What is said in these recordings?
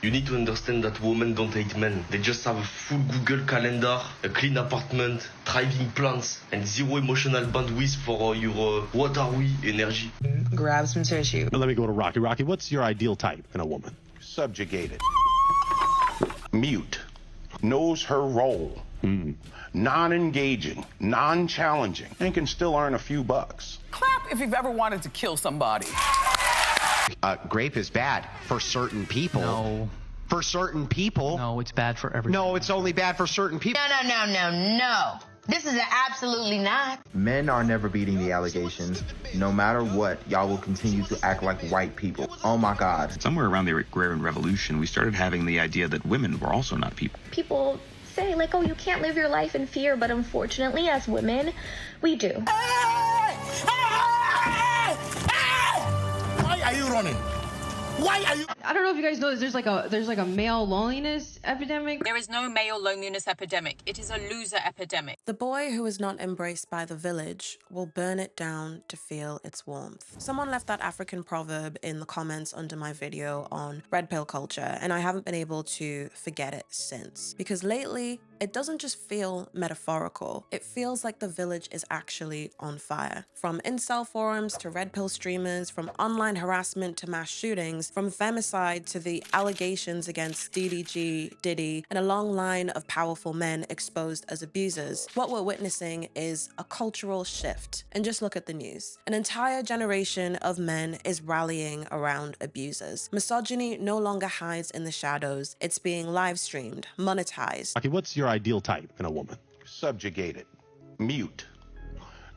You need to understand that women don't hate men. They just have a full Google calendar, a clean apartment, thriving plants, and zero emotional bandwidth for your what are we energy. Grab some tissue. Let me go to Rocky. Rocky, what's your ideal type in a woman? Subjugated. Mute. Knows her role. Non-engaging, non-challenging, and can still earn a few bucks. Clap if you've ever wanted to kill somebody. Grape is bad for certain people. No. For certain people. No, it's bad for everyone. No, it's only bad for certain people. No. This is absolutely not. Men are never beating the allegations. No matter what, y'all will continue to act like white people. Oh my God. Somewhere around the Agrarian Revolution, we started having the idea that women were also not people. People say, like, oh, you can't live your life in fear, but unfortunately, as women, we do. Why are you running? Why are you? I don't know if you guys know this. There's like a male loneliness epidemic. There is no male loneliness epidemic. It is a loser epidemic. The boy who is not embraced by the village will burn it down to feel its warmth. Someone left that African proverb in the comments under my video on red pill culture, and I haven't been able to forget it since. Because lately, it doesn't just feel metaphorical. It feels like the village is actually on fire. From incel forums to red pill streamers, from online harassment to mass shootings, from femicide to the allegations against DDG, Diddy, and a long line of powerful men exposed as abusers. What we're witnessing is a cultural shift. And just look at the news. An entire generation of men is rallying around abusers. Misogyny no longer hides in the shadows. It's being live streamed, monetized. Okay, what's your ideal type in a woman? Subjugated. Mute.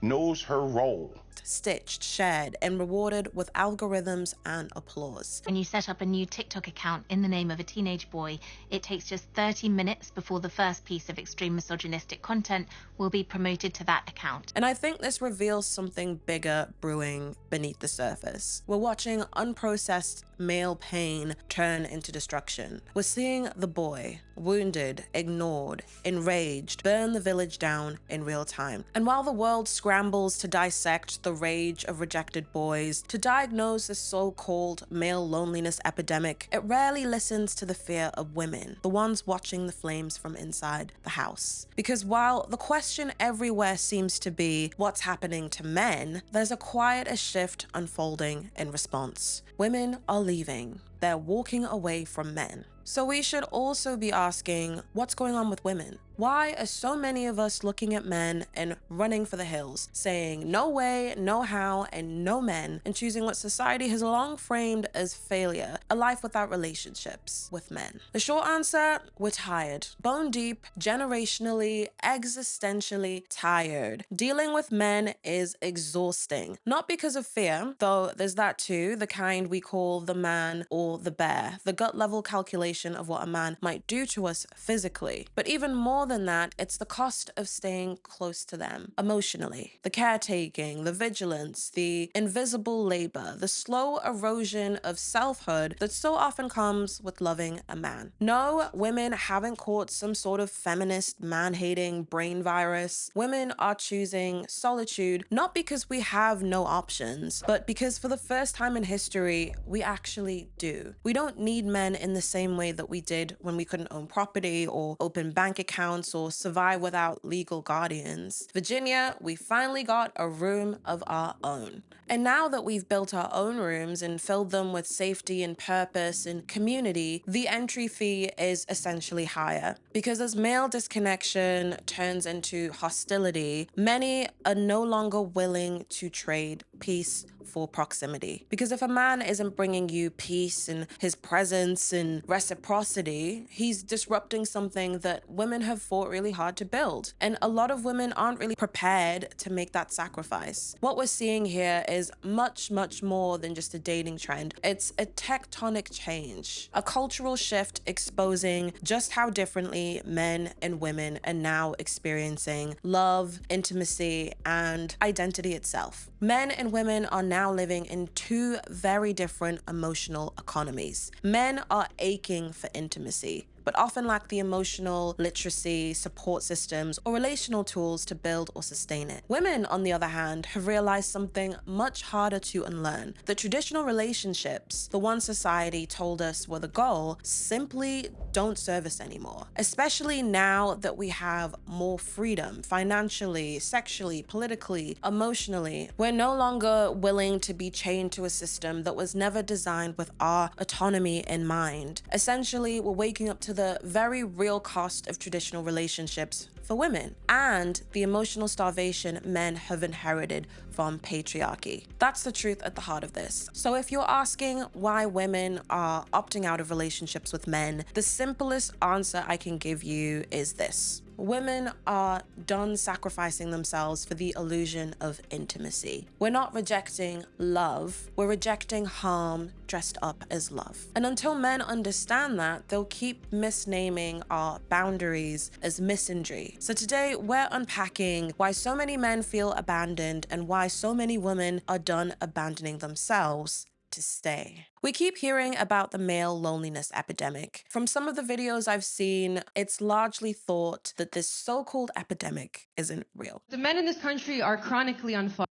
Knows her role. Stitched, shared, and rewarded with algorithms and applause. When you set up a new TikTok account in the name of a teenage boy, it takes just 30 minutes before the first piece of extreme misogynistic content will be promoted to that account. And I think this reveals something bigger brewing beneath the surface. We're watching unprocessed male pain turn into destruction. We're seeing the boy, wounded, ignored, enraged, burn the village down in real time. And while the world scrambles to dissect the rage of rejected boys, to diagnose the so-called male loneliness epidemic, it rarely listens to the fear of women, the ones watching the flames from inside the house. Because while the question everywhere seems to be what's happening to men, there's a quieter shift unfolding in response. Women are leaving. They're walking away from men. So we should also be asking, what's going on with women? Why are so many of us looking at men and running for the hills, saying no way, no how, and no men, and choosing what society has long framed as failure, a life without relationships with men? The short answer, we're tired. Bone deep, generationally, existentially tired. Dealing with men is exhausting. Not because of fear, though there's that too, the kind we call the man or the bear, the gut level calculation of what a man might do to us physically. But even more than that, it's the cost of staying close to them emotionally. The caretaking, the vigilance, the invisible labor, the slow erosion of selfhood that so often comes with loving a man. No, women haven't caught some sort of feminist, man-hating brain virus. Women are choosing solitude, not because we have no options, but because for the first time in history, we actually do. We don't need men in the same way that we did when we couldn't own property or open bank accounts or survive without legal guardians. Virginia, we finally got a room of our own. And now that we've built our own rooms and filled them with safety and purpose and community, the entry fee is essentially higher. Because as male disconnection turns into hostility, many are no longer willing to trade peace for proximity. Because if a man isn't bringing you peace and his presence and reciprocity, he's disrupting something that women have fought really hard to build. And a lot of women aren't really prepared to make that sacrifice. What we're seeing here is much, much more than just a dating trend. It's a tectonic change, a cultural shift exposing just how differently men and women are now experiencing love, intimacy, and identity itself. Men and women are now living in two very different emotional economies. Men are aching for intimacy. but often lack the emotional literacy, support systems, or relational tools to build or sustain it. Women, on the other hand, have realized something much harder to unlearn. The traditional relationships, the one society told us were the goal, simply don't serve us anymore. Especially now that we have more freedom, financially, sexually, politically, emotionally. We're no longer willing to be chained to a system that was never designed with our autonomy in mind. Essentially, we're waking up to the very real cost of traditional relationships for women and the emotional starvation men have inherited from patriarchy. That's the truth at the heart of this. So if you're asking why women are opting out of relationships with men, the simplest answer I can give you is this. Women are done sacrificing themselves for the illusion of intimacy. We're not rejecting love, we're rejecting harm dressed up as love. And until men understand that, they'll keep misnaming our boundaries as misandry. So today, we're unpacking why so many men feel abandoned and why so many women are done abandoning themselves to stay. We keep hearing about the male loneliness epidemic. From some of the videos I've seen, it's largely thought that this so-called epidemic isn't real. The men in this country are chronically unfucked.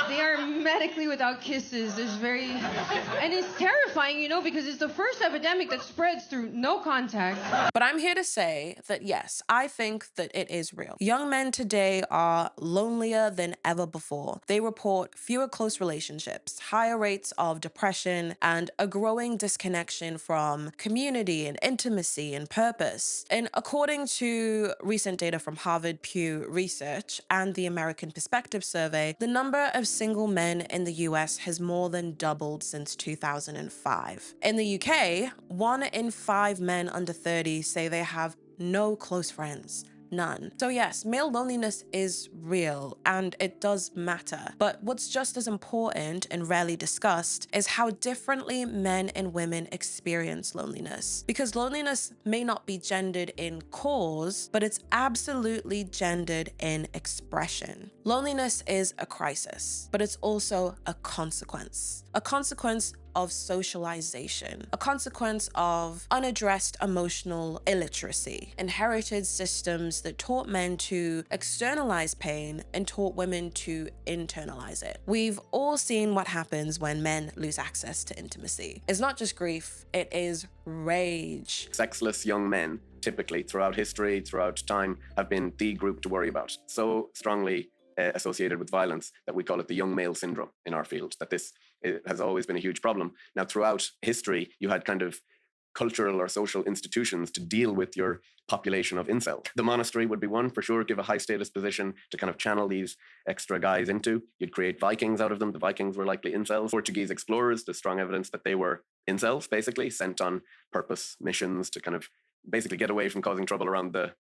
They are medically without kisses. And it's terrifying, you know, because it's the first epidemic that spreads through no contact. But I'm here to say that yes, I think that it is real. Young men today are lonelier than ever before. They report fewer close relationships, higher rates of depression, and a growing disconnection from community and intimacy and purpose. And according to recent data from Harvard Pew Research and the American Perspective Survey, the number of single men in the US has more than doubled since 2005. In the UK, 1 in 5 men under 30 say they have no close friends. None. So yes, male loneliness is real and it does matter. But what's just as important and rarely discussed is how differently men and women experience loneliness. Because loneliness may not be gendered in cause, but it's absolutely gendered in expression. Loneliness is a crisis, but it's also a consequence. A consequence of socialization, a consequence of unaddressed emotional illiteracy, inherited systems that taught men to externalize pain and taught women to internalize it. We've all seen what happens when men lose access to intimacy. It's not just grief, it is rage. Sexless young men, typically throughout history, throughout time, have been the group to worry about. So strongly associated with violence that we call it the young male syndrome in our field, that this has always been a huge problem. Now, throughout history, you had kind of cultural or social institutions to deal with your population of incels. The monastery would be one, for sure, give a high status position to kind of channel these extra guys into. You'd create Vikings out of them. The Vikings were likely incels. Portuguese explorers, there's strong evidence that they were incels, basically, sent on purpose missions to kind of basically get away from causing trouble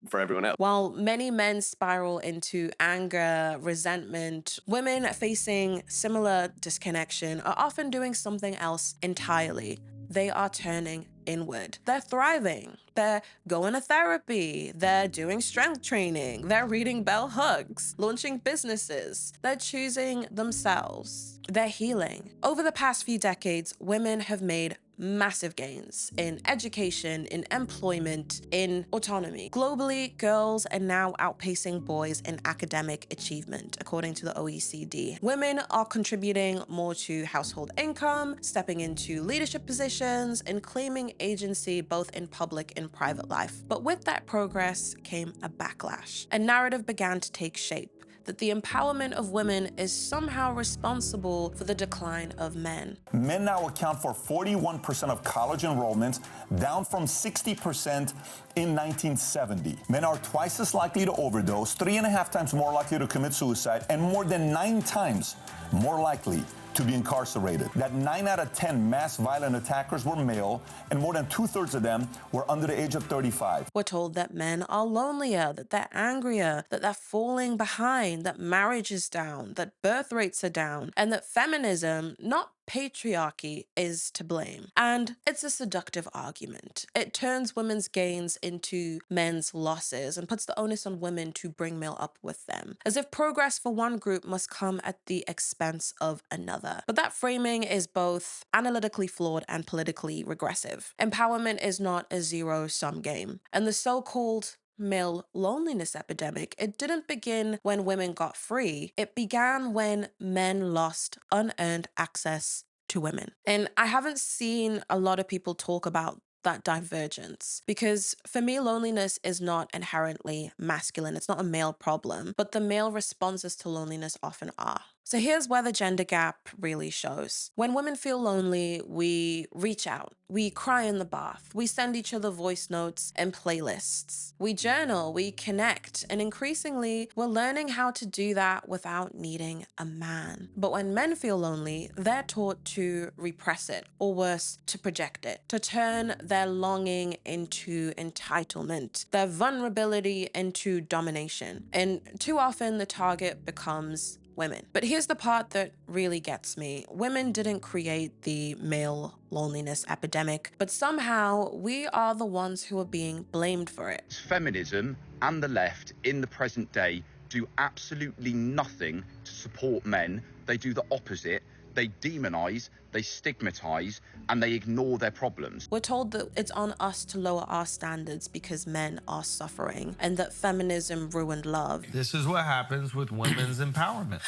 for everyone else. While many men spiral into anger, resentment, women facing similar disconnection are often doing something else entirely. They are turning inward. They're thriving. They're going to therapy. They're doing strength training. They're reading bell hooks, launching businesses. They're choosing themselves. They're healing. Over the past few decades, women have made massive gains in education, in employment, in autonomy. Globally, girls are now outpacing boys in academic achievement, according to the OECD. Women are contributing more to household income, stepping into leadership positions, and claiming agency both in public and private life. But with that progress came a backlash. A narrative began to take shape that the empowerment of women is somehow responsible for the decline of men. Men now account for 41% of college enrollments, down from 60% in 1970. Men are twice as likely to overdose, 3.5 times more likely to commit suicide, and more than 9 times more likely to be incarcerated. That 9 out of 10 mass violent attackers were male, and more than 2/3 of them were under the age of 35. We're told that men are lonelier, that they're angrier, that they're falling behind, that marriage is down, that birth rates are down, and that feminism, not patriarchy is to blame. And it's a seductive argument. It turns women's gains into men's losses and puts the onus on women to bring male up with them, as if progress for one group must come at the expense of another. But that framing is both analytically flawed and politically regressive. Empowerment is not a zero-sum game, and the so-called male loneliness epidemic, it didn't begin when women got free. It began when men lost unearned access to women. And I haven't seen a lot of people talk about that divergence, because for me, loneliness is not inherently masculine. It's not a male problem, but the male responses to loneliness often are. So here's where the gender gap really shows. When women feel lonely, we reach out, we cry in the bath, we send each other voice notes and playlists, we journal, we connect, and increasingly, we're learning how to do that without needing a man. But when men feel lonely, they're taught to repress it, or worse, to project it, to turn their longing into entitlement, their vulnerability into domination. And too often, the target becomes women. But here's the part that really gets me. Women didn't create the male loneliness epidemic, but somehow we are the ones who are being blamed for it. Feminism and the left in the present day do absolutely nothing to support men. They do the opposite. They demonize, they stigmatize, and they ignore their problems. We're told that it's on us to lower our standards because men are suffering, and that feminism ruined love. This is what happens with women's empowerment.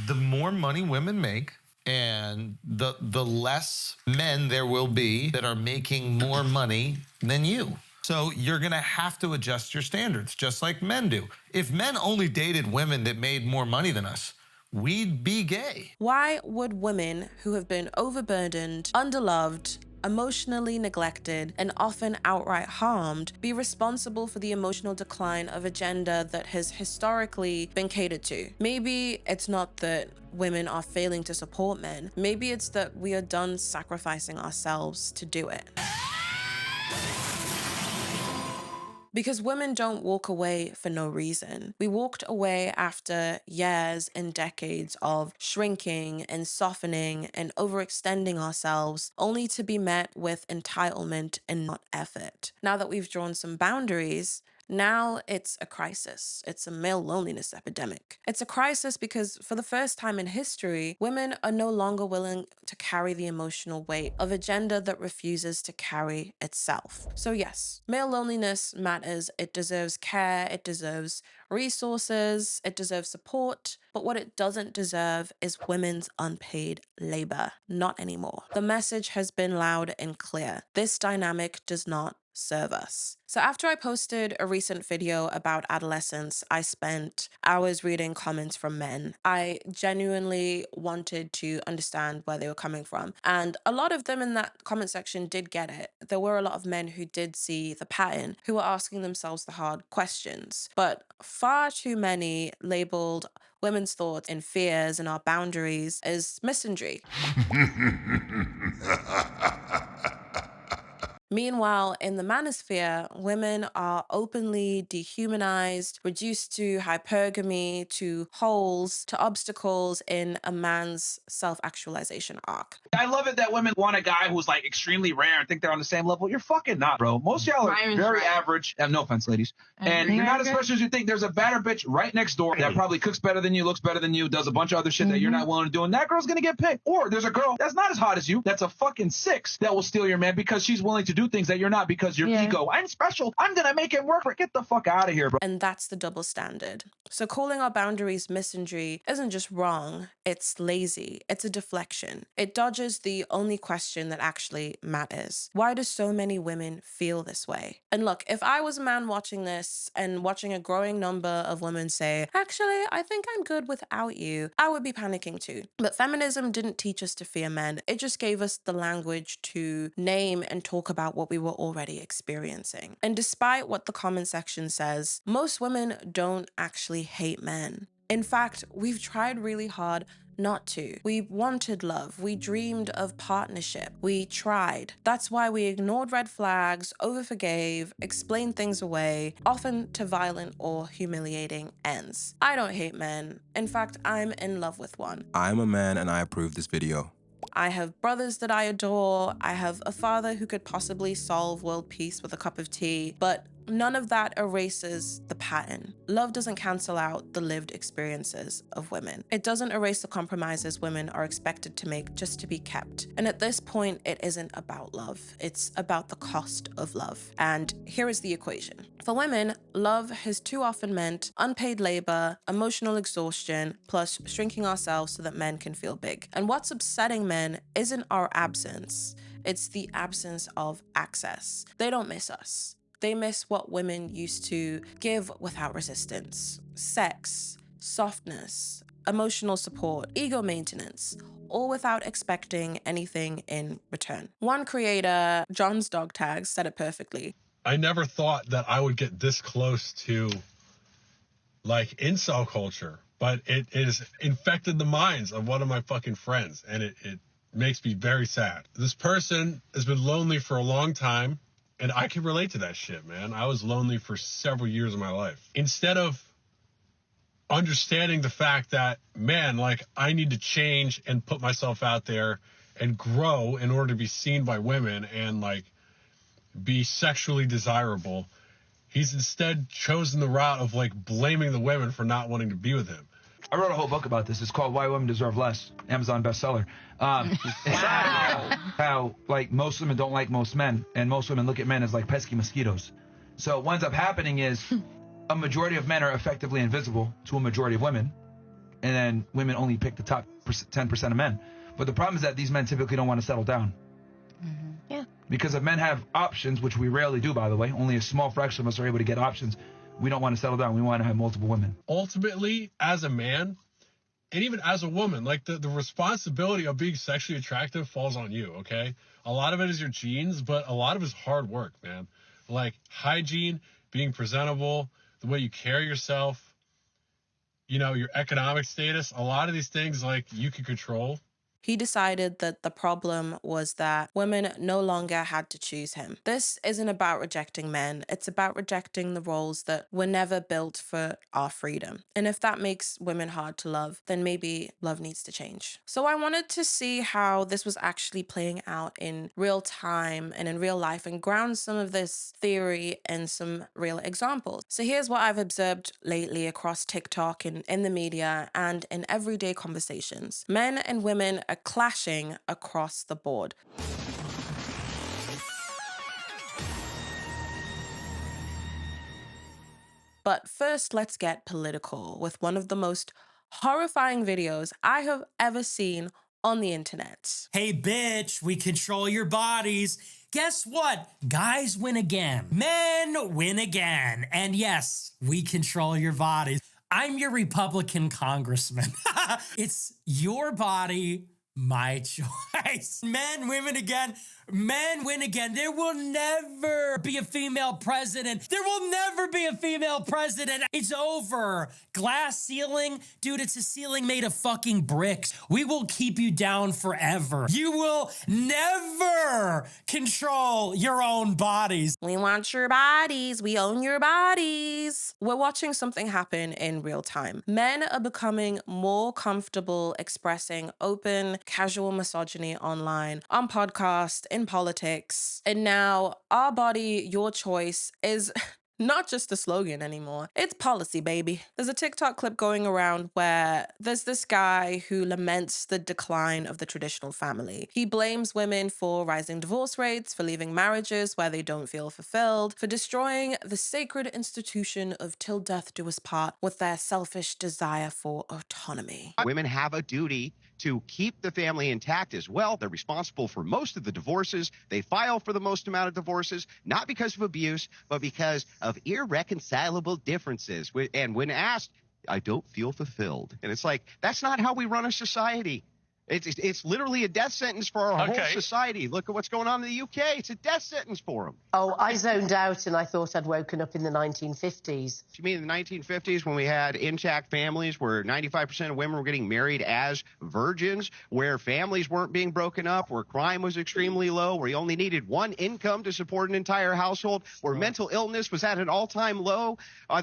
The more money women make, and the less men there will be that are making more money than you. So you're gonna have to adjust your standards, just like men do. If men only dated women that made more money than us, we'd be gay. Why would women who have been overburdened, underloved, emotionally neglected, and often outright harmed be responsible for the emotional decline of a gender that has historically been catered to? Maybe it's not that women are failing to support men. Maybe it's that we are done sacrificing ourselves to do it. Because women don't walk away for no reason. We walked away after years and decades of shrinking and softening and overextending ourselves, only to be met with entitlement and not effort. Now that we've drawn some boundaries, now it's a crisis. It's a male loneliness epidemic. It's a crisis because for the first time in history, women are no longer willing to carry the emotional weight of a gender that refuses to carry itself. So yes, male loneliness matters. It deserves care. It deserves resources. It deserves support. But what it doesn't deserve is women's unpaid labor. Not anymore. The message has been loud and clear. This dynamic does not serve us. So after I posted a recent video about adolescence, I spent hours reading comments from men. I genuinely wanted to understand where they were coming from. And a lot of them in that comment section did get it. There were a lot of men who did see the pattern, who were asking themselves the hard questions. But far too many labeled women's thoughts and fears and our boundaries as misandry. Meanwhile, in the manosphere, women are openly dehumanized, reduced to hypergamy, to holes, to obstacles in a man's self-actualization arc. I love it that women want a guy who's like extremely rare and think they're on the same level. You're fucking not, bro. Most of y'all are very average. No offense, ladies. And you're not as special as you think. There's a better bitch right next door that probably cooks better than you, looks better than you, does a bunch of other shit that you're not willing to do. And that girl's gonna get picked. Or there's a girl that's not as hot as you, that's a fucking 6 that will steal your man because she's willing to do things that you're not because your ego. I'm special. I'm gonna make it work. Get the fuck out of here, bro. And that's the double standard. So calling our boundaries misandry isn't just wrong, it's lazy. It's a deflection. It dodges the only question that actually matters. Why do so many women feel this way? And look, if I was a man watching this and watching a growing number of women say, actually, I think I'm good without you, I would be panicking too. But feminism didn't teach us to fear men. It just gave us the language to name and talk about what we were already experiencing. And despite what the comment section says, most women don't actually hate men. In fact, we've tried really hard not to. We wanted love. We dreamed of partnership. We tried. That's why we ignored red flags, overforgave, explained things away, often to violent or humiliating ends. I don't hate men. In fact, I'm in love with one. I'm a man and I approve this video. I have brothers that I adore. I have a father who could possibly solve world peace with a cup of tea, but none of that erases the pattern. Love doesn't cancel out the lived experiences of women. It doesn't erase the compromises women are expected to make just to be kept. And at this point, it isn't about love. It's about the cost of love. And here is the equation. For women, love has too often meant unpaid labor, emotional exhaustion, plus shrinking ourselves so that men can feel big. And what's upsetting men isn't our absence, it's the absence of access. They don't miss us. They miss what women used to give without resistance. Sex, softness, emotional support, ego maintenance, all without expecting anything in return. One creator, John's Dog Tags, said it perfectly. I never thought that I would get this close to like incel culture, but it has infected the minds of one of my fucking friends, and it makes me very sad. This person has been lonely for a long time. And I can relate to that shit, man. I was lonely for several years of my life. Instead of understanding the fact that, man, like, I need to change and put myself out there and grow in order to be seen by women and, like, be sexually desirable, he's instead chosen the route of, like, blaming the women for not wanting to be with him. I wrote a whole book about this. It's called Why Women Deserve Less, Amazon bestseller. How, like, most women don't like most men, and most women look at men as like pesky mosquitoes. So what ends up happening is a majority of men are effectively invisible to a majority of women, and then women only pick the top 10% of men. But the problem is that these men typically don't want to settle down. Yeah. Because if men have options, which we rarely do, by the way, only a small fraction of us are able to get options, we don't want to settle down. We want to have multiple women. Ultimately, as a man, and even as a woman, like the responsibility of being sexually attractive falls on you, okay? A lot of it is your genes, but a lot of it is hard work, man. Like hygiene, being presentable, the way you carry yourself, you know, your economic status, a lot of these things, like, you can control. He decided that the problem was that women no longer had to choose him. This isn't about rejecting men, it's about rejecting the roles that were never built for our freedom. And if that makes women hard to love, then maybe love needs to change. So I wanted to see how this was actually playing out in real time and in real life and ground some of this theory in some real examples. So here's what I've observed lately across TikTok and in the media and in everyday conversations. Men and women are clashing across the board. But first, let's get political with one of the most horrifying videos I have ever seen on the internet. Hey, bitch, we control your bodies. Guess what? Guys win again. Men win again. And yes, we control your bodies. I'm your Republican congressman. It's your body, my choice. Men, women again. Men win again. There will never be a female president. There will never be a female president. It's over. Glass ceiling? Dude, it's a ceiling made of fucking bricks. We will keep you down forever. You will never control your own bodies. We want your bodies. We own your bodies. We're watching something happen in real time. Men are becoming more comfortable expressing open, casual misogyny online, on podcasts, in politics. And now, our body, your choice is not just a slogan anymore. It's policy, baby. There's a TikTok clip going around where there's this guy who laments the decline of the traditional family. He blames women for rising divorce rates, for leaving marriages where they don't feel fulfilled, for destroying the sacred institution of till death do us part with their selfish desire for autonomy. Women have a duty to keep the family intact as well. They're responsible for most of the divorces. They file for the most amount of divorces, not because of abuse, but because of irreconcilable differences. And when asked, I don't feel fulfilled. And it's like, that's not how we run a society. It's literally a death sentence for our whole society. Look at what's going on in the UK. It's a death sentence for them. Oh, I zoned out and I thought I'd woken up in the 1950s. You mean in the 1950s when we had intact families where 95% of women were getting married as virgins, where families weren't being broken up, where crime was extremely low, where you only needed one income to support an entire household, where mental illness was at an all-time low,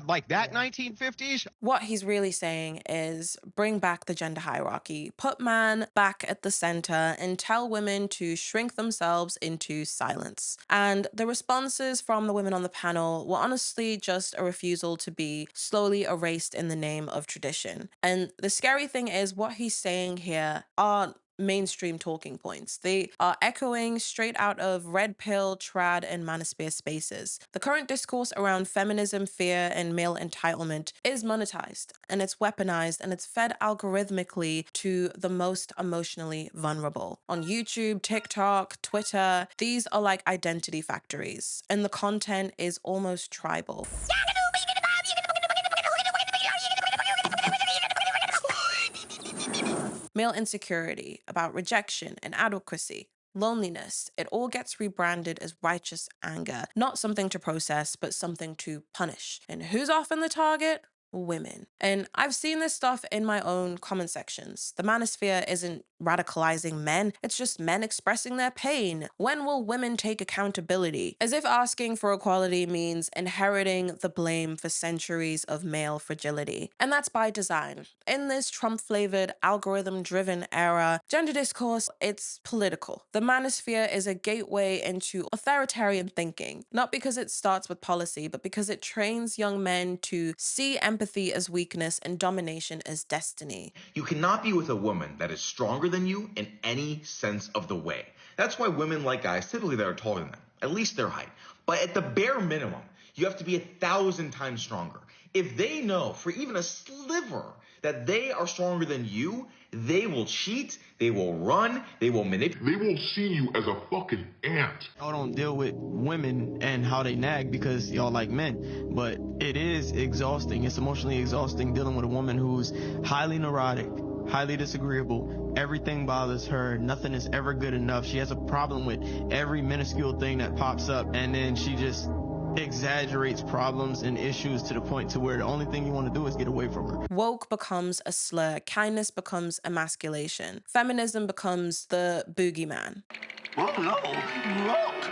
like that 1950s? What he's really saying is bring back the gender hierarchy. Put man back at the center and tell women to shrink themselves into silence. And the responses from the women on the panel were honestly just a refusal to be slowly erased in the name of tradition. And the scary thing is, what he's saying here are mainstream talking points. They are echoing straight out of red pill, trad, and manosphere spaces. The current discourse around feminism, fear, and male entitlement is monetized, and it's weaponized, and it's fed algorithmically to the most emotionally vulnerable. On YouTube, TikTok, Twitter, these are like identity factories, and the content is almost tribal. Male insecurity, about rejection and adequacy, loneliness, it all gets rebranded as righteous anger. Not something to process, but something to punish. And who's often the target? Women. And I've seen this stuff in my own comment sections. The manosphere isn't radicalizing men, it's just men expressing their pain. When will women take accountability? As if asking for equality means inheriting the blame for centuries of male fragility. And that's by design. In this Trump-flavored, algorithm-driven era, gender discourse, it's political. The manosphere is a gateway into authoritarian thinking, not because it starts with policy, but because it trains young men to see empathy as weakness and domination as destiny. You cannot be with a woman that is stronger than you in any sense of the way. That's why women like guys typically that are taller than them, at least their height. But at the bare minimum, you have to be 1,000 times stronger. If they know for even a sliver that they are stronger than you, they will cheat, they will run, they will manipulate. They will see you as a fucking ant. Y'all don't deal with women and how they nag because y'all like men, but it is exhausting. It's emotionally exhausting dealing with a woman who's highly neurotic, highly disagreeable. Everything bothers her. Nothing is ever good enough. She has a problem with every minuscule thing that pops up, and then she just exaggerates problems and issues to the point to where the only thing you want to do is get away from her. Woke becomes a slur. Kindness becomes emasculation. Feminism becomes the boogeyman. Oh no, look!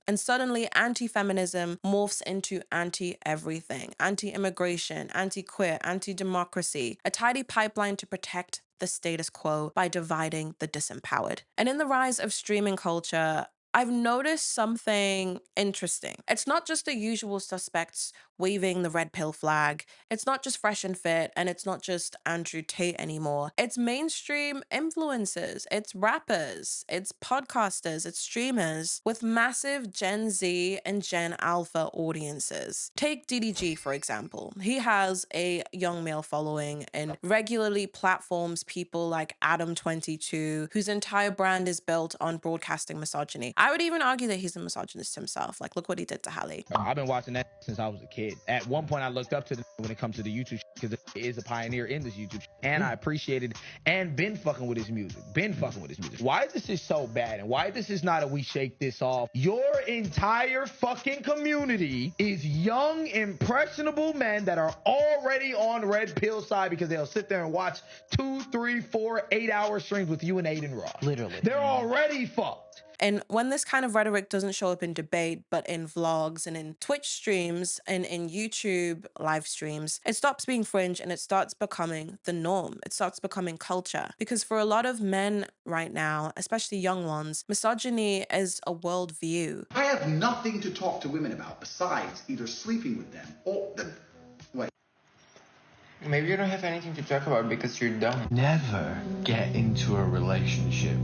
And suddenly, anti-feminism morphs into anti-everything. Anti-immigration, anti-queer, anti-democracy. A tidy pipeline to protect the status quo by dividing the disempowered. And in the rise of streaming culture, I've noticed something interesting. It's not just the usual suspects waving the red pill flag. It's not just Fresh and Fit, and it's not just Andrew Tate anymore. It's mainstream influencers, it's rappers, it's podcasters, it's streamers with massive Gen Z and Gen Alpha audiences. Take DDG, for example. He has a young male following and regularly platforms people like Adam22, whose entire brand is built on broadcasting misogyny. I would even argue that he's a misogynist himself. Like, look what he did to Halle. I've been watching that since I was a kid. At one point, I looked up to the when it comes to the YouTube because it is a pioneer in this YouTube. And I appreciated and been fucking with his music. Why this is so bad and why this is not a we shake this off. Your entire fucking community is young, impressionable men that are already on red pill side because they'll sit there and watch 2, 3, 4, 8-hour streams with you and Aiden Ross. Literally. They're already fucked. And when this kind of rhetoric doesn't show up in debate, but in vlogs and in Twitch streams and in YouTube live streams, it stops being fringe and it starts becoming the norm. It starts becoming culture. Because for a lot of men right now, especially young ones, misogyny is a worldview. I have nothing to talk to women about besides either sleeping with them or... Wait. Maybe you don't have anything to talk about because you're dumb. Never get into a relationship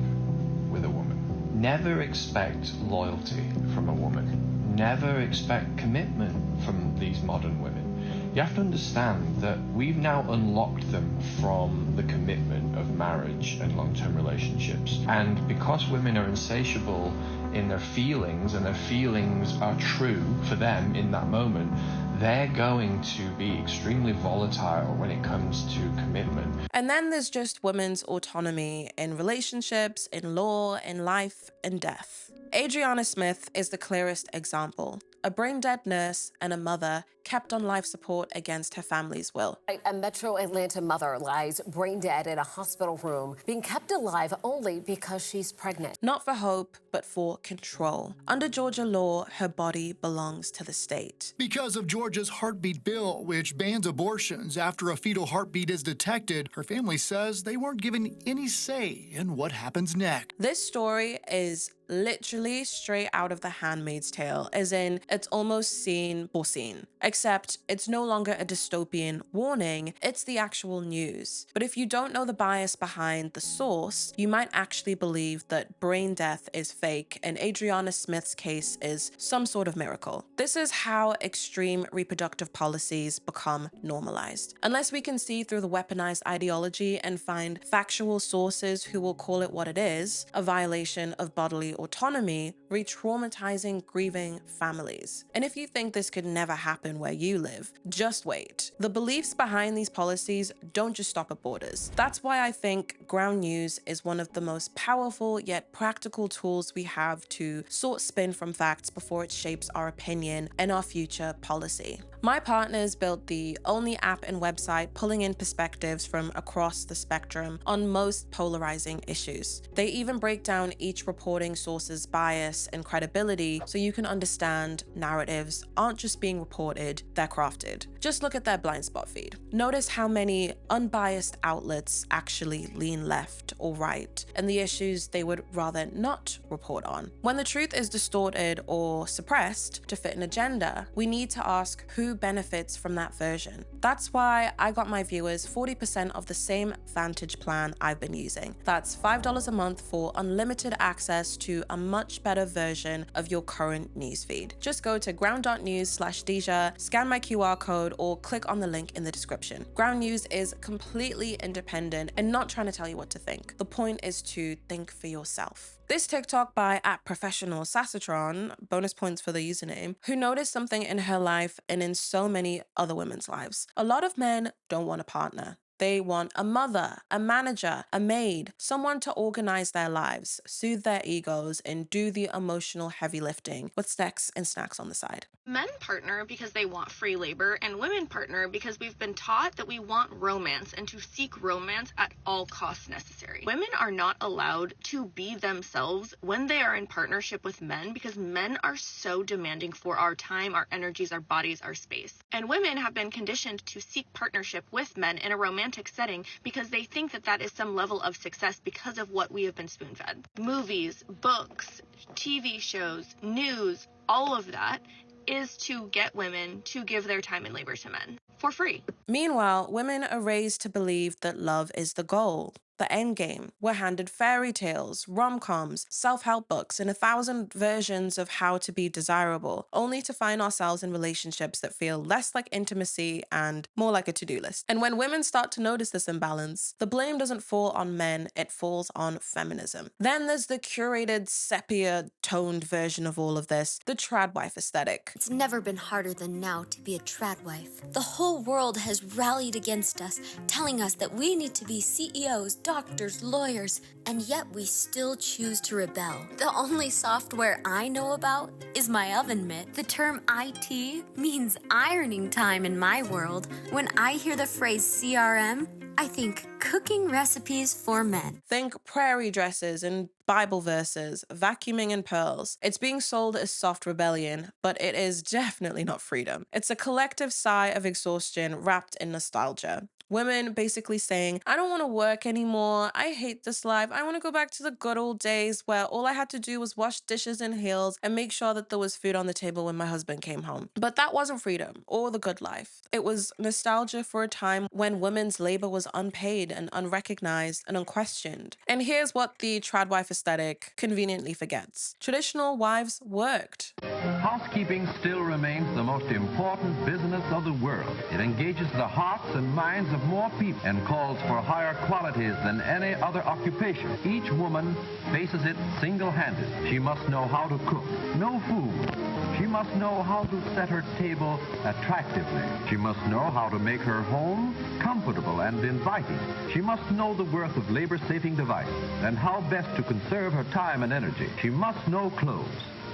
with a woman. Never expect loyalty from a woman. Never expect commitment from these modern women. You have to understand that we've now unlocked them from the commitment of marriage and long-term relationships. And because women are insatiable in their feelings and their feelings are true for them in that moment, they're going to be extremely volatile when it comes to commitment. And then there's just women's autonomy in relationships, in law, in life, and death. Adriana Smith is the clearest example. a brain-dead nurse and a mother kept on life support against her family's will. A Metro Atlanta mother lies brain dead in a hospital room, being kept alive only because she's pregnant. Not for hope, but for control. Under Georgia law, her body belongs to the state. Because of Georgia's heartbeat bill, which bans abortions after a fetal heartbeat is detected, her family says they weren't given any say in what happens next. This story is literally straight out of The Handmaid's Tale, as in it's almost scene for scene, except it's no longer a dystopian warning, it's the actual news. But if you don't know the bias behind the source, you might actually believe that brain death is fake and Adriana Smith's case is some sort of miracle. This is how extreme reproductive policies become normalized. Unless we can see through the weaponized ideology and find factual sources who will call it what it is, a violation of bodily autonomy, re-traumatizing grieving families. And if you think this could never happen where you live, just wait. The beliefs behind these policies don't just stop at borders. That's why I think ground news is one of the most powerful yet practical tools we have to sort spin from facts before it shapes our opinion and our future policy. My partners built the only app and website pulling in perspectives from across the spectrum on most polarizing issues. They even break down each reporting source's bias and credibility so you can understand narratives aren't just being reported, they're crafted. Just look at their blind spot feed. Notice how many unbiased outlets actually lean left or right, and the issues they would rather not report on. When the truth is distorted or suppressed to fit an agenda, we need to ask who benefits from that version. That's why I got my viewers 40% of the same Vantage plan I've been using. That's $5 a month for unlimited access to a much better version of your current newsfeed. Just go to ground.news/Deja, scan my QR code, or click on the link in the description. Ground News is completely independent and not trying to tell you what to think. The point is to think for yourself. This TikTok by @professionalsassatron, bonus points for the username, who noticed something in her life and in so many other women's lives. A lot of men don't want a partner. They want a mother, a manager, a maid, someone to organize their lives, soothe their egos, and do the emotional heavy lifting with sex and snacks on the side. Men partner because they want free labor, and women partner because we've been taught that we want romance and to seek romance at all costs necessary. Women are not allowed to be themselves when they are in partnership with men because men are so demanding for our time, our energies, our bodies, our space. And women have been conditioned to seek partnership with men in a romantic setting because they think that that is some level of success because of what we have been spoon-fed. Movies, books, TV shows, news, all of that is to get women to give their time and labor to men for free. Meanwhile, women are raised to believe that love is the goal, the end game. We're handed fairy tales, rom-coms, self-help books, and 1,000 versions of how to be desirable, only to find ourselves in relationships that feel less like intimacy and more like a to-do list. And when women start to notice this imbalance, the blame doesn't fall on men, it falls on feminism. Then there's the curated, sepia-toned version of all of this, the trad wife aesthetic. It's never been harder than now to be a trad wife. The whole world has rallied against us, telling us that we need to be CEOs, doctors, lawyers, and yet we still choose to rebel. The only software I know about is my oven mitt. The term IT means ironing time in my world. When I hear the phrase CRM, I think cooking recipes for men. Think prairie dresses and Bible verses, vacuuming and pearls. It's being sold as soft rebellion, but it is definitely not freedom. It's a collective sigh of exhaustion wrapped in nostalgia. Women basically saying, I don't want to work anymore. I hate this life. I want to go back to the good old days where all I had to do was wash dishes in heels and make sure that there was food on the table when my husband came home. But that wasn't freedom or the good life. It was nostalgia for a time when women's labor was unpaid and unrecognized and unquestioned. And here's what the trad wife aesthetic conveniently forgets. Traditional wives worked. Housekeeping still remains the most important business of the world. It engages the hearts and minds of more people and calls for higher qualities than any other occupation. Each woman faces it single-handed. She must know how to cook, know food. She must know how to set her table attractively. She must know how to make her home comfortable and inviting. She must know the worth of labor-saving devices and how best to conserve her time and energy. She must know clothes.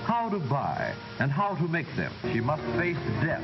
how to buy, and how to make them. She must face death.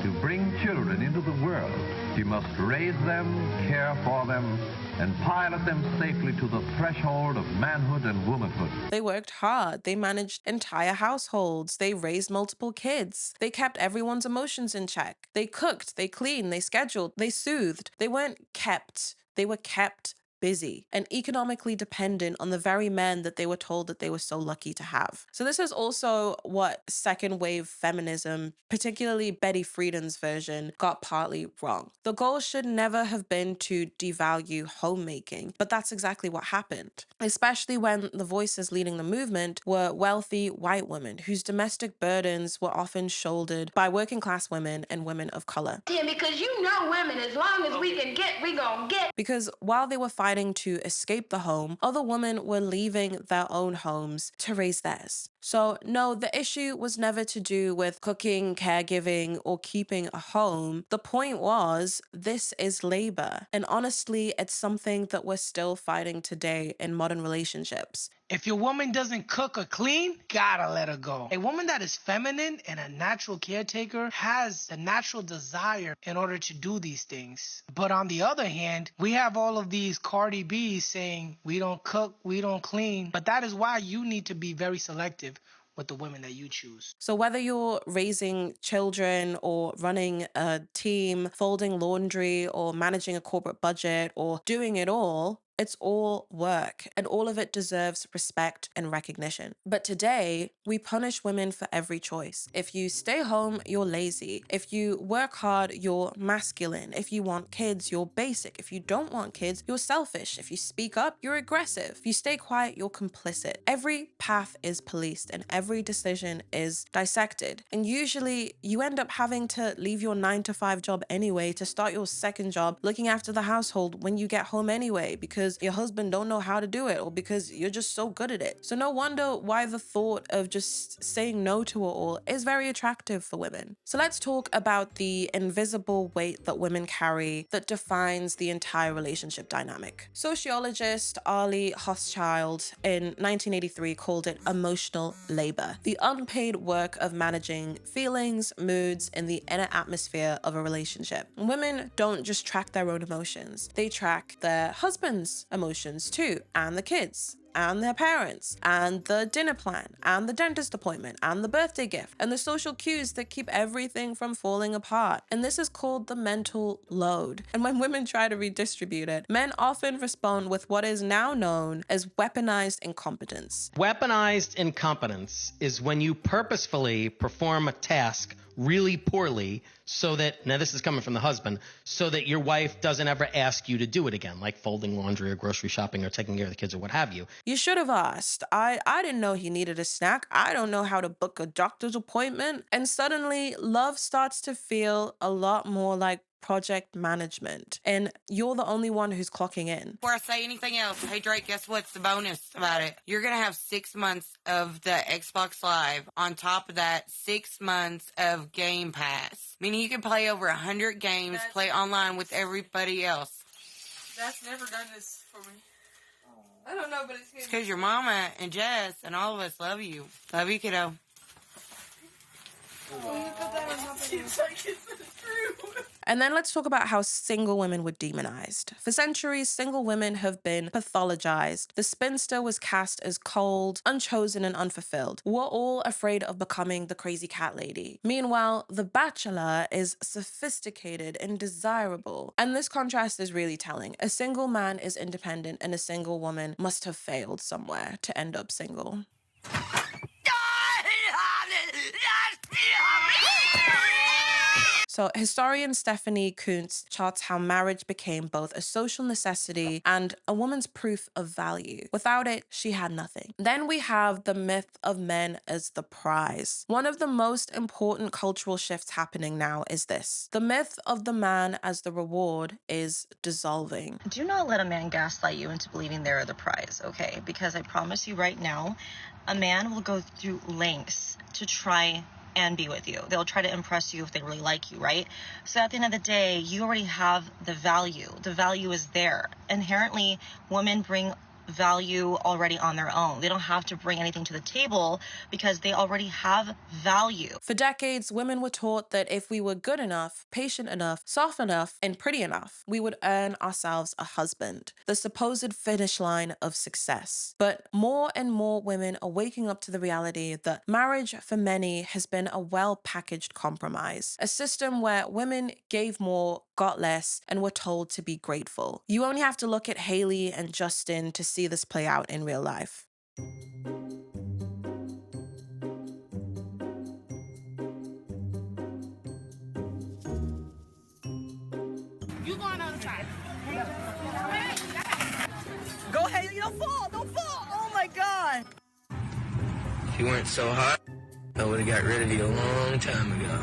To bring children into the world, she must raise them, care for them, and pilot them safely to the threshold of manhood and womanhood. They worked hard. They managed entire households. They raised multiple kids. They kept everyone's emotions in check. They cooked, they cleaned, they scheduled, they soothed. They weren't kept. They were kept busy and economically dependent on the very men that they were told that they were so lucky to have. So this is also what second wave feminism, particularly Betty Friedan's version, got partly wrong. The goal should never have been to devalue homemaking, but that's exactly what happened, especially when the voices leading the movement were wealthy white women whose domestic burdens were often shouldered by working class women and women of color. Yeah, because you know women, as long as we can get, we gonna get. Because while they were fighting to escape the home, other women were leaving their own homes to raise theirs. So no, the issue was never to do with cooking, caregiving, or keeping a home. The point was, this is labor. And honestly, it's something that we're still fighting today in modern relationships. If your woman doesn't cook or clean, gotta let her go. A woman that is feminine and a natural caretaker has the natural desire in order to do these things. But on the other hand, we have all of these Cardi B's saying, we don't cook, we don't clean. But that is why you need to be very selective with the women that you choose. So whether you're raising children or running a team, folding laundry or managing a corporate budget or doing it all, it's all work, and all of it deserves respect and recognition. But today, we punish women for every choice. If you stay home, you're lazy. If you work hard, you're masculine. If you want kids, you're basic. If you don't want kids, you're selfish. If you speak up, you're aggressive. If you stay quiet, you're complicit. Every path is policed and every decision is dissected. And usually, you end up having to leave your 9-to-5 job anyway to start your second job looking after the household when you get home anyway, because your husband don't know how to do it or because you're just so good at it. So no wonder why the thought of just saying no to it all is very attractive for women. So let's talk about the invisible weight that women carry that defines the entire relationship dynamic. Sociologist Arlie Hochschild in 1983 called it emotional labor, the unpaid work of managing feelings, moods, and the inner atmosphere of a relationship. Women don't just track their own emotions, they track their husband's emotions too, and the kids, and their parents, and the dinner plan, and the dentist appointment, and the birthday gift, and the social cues that keep everything from falling apart. And this is called the mental load. And when women try to redistribute it, men often respond with what is now known as weaponized incompetence. Weaponized incompetence is when you purposefully perform a task really poorly so that, now this is coming from the husband, so that your wife doesn't ever ask you to do it again, like folding laundry or grocery shopping or taking care of the kids or what have you. You should have asked. I didn't know he needed a snack. I don't know how to book a doctor's appointment. And suddenly love starts to feel a lot more like project management, and you're the only one who's clocking in. Before I say anything else, hey Drake, guess what's the bonus about it? You're gonna have 6 months of the Xbox Live on top of that 6 months of Game Pass, meaning you can play over 100 games, play online with everybody else. That's never done this for me. I don't know, but it's because your mama and Jess and all of us love you. Love you, kiddo. Oh, you put that on top of it. It's like it's true. And then let's talk about how single women were demonized. For centuries, single women have been pathologized. The spinster was cast as cold, unchosen, and unfulfilled. We're all afraid of becoming the crazy cat lady. Meanwhile, the bachelor is sophisticated and desirable. And this contrast is really telling. A single man is independent, and a single woman must have failed somewhere to end up single. So historian Stephanie Kuntz charts how marriage became both a social necessity and a woman's proof of value. Without it, she had nothing. Then we have the myth of men as the prize. One of the most important cultural shifts happening now is this. The myth of the man as the reward is dissolving. Do not let a man gaslight you into believing they're the prize, okay? Because I promise you right now, a man will go through lengths to try and be with you. They'll try to impress you if they really like you, right? So at the end of the day, you already have the value. The value is there. Inherently, women bring value already on their own. They don't have to bring anything to the table because they already have value. For decades, women were taught that if we were good enough, patient enough, soft enough, and pretty enough, we would earn ourselves a husband, the supposed finish line of success. But more and more women are waking up to the reality that marriage for many has been a well-packaged compromise, a system where women gave more, got less, and were told to be grateful. You only have to look at Haley and Justin to see this play out in real life. You going on the side. Go ahead, don't fall, don't fall. Oh my God. If you weren't so hot, I would have got rid of you a long time ago.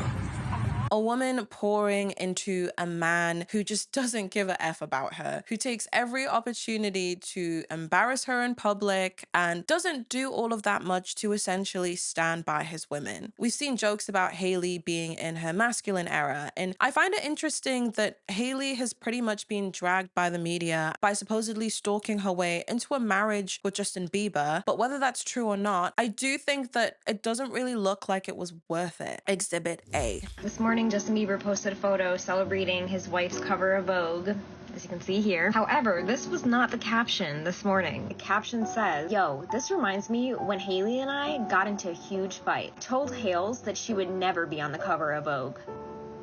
A woman pouring into a man who just doesn't give a F about her, who takes every opportunity to embarrass her in public and doesn't do all of that much to essentially stand by his women. We've seen jokes about Haley being in her masculine era, and I find it interesting that Haley has pretty much been dragged by the media by supposedly stalking her way into a marriage with Justin Bieber, but whether that's true or not, I do think that it doesn't really look like it was worth it. Exhibit A. This morning, Justin Bieber posted a photo celebrating his wife's cover of Vogue, as you can see here. However, this was not the caption this morning. The caption says, "Yo, this reminds me when Haley and I got into a huge fight. Told Hales that she would never be on the cover of Vogue."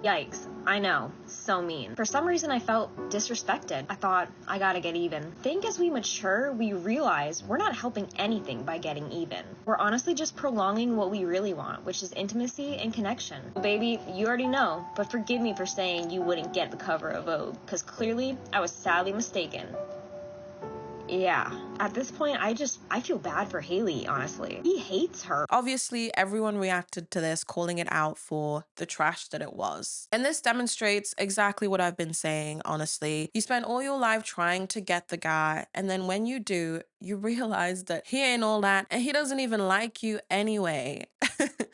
Yikes, I know, so mean. For some reason I felt disrespected. I thought, I gotta get even. I think as we mature, we realize we're not helping anything by getting even. We're honestly just prolonging what we really want, which is intimacy and connection. Well, baby, you already know, but forgive me for saying you wouldn't get the cover of Vogue, because clearly I was sadly mistaken. Yeah, at this point, I feel bad for Haley, honestly. He hates her. Obviously, everyone reacted to this, calling it out for the trash that it was. And this demonstrates exactly what I've been saying, honestly. You spend all your life trying to get the guy, and then when you do, you realize that he ain't all that, and he doesn't even like you anyway.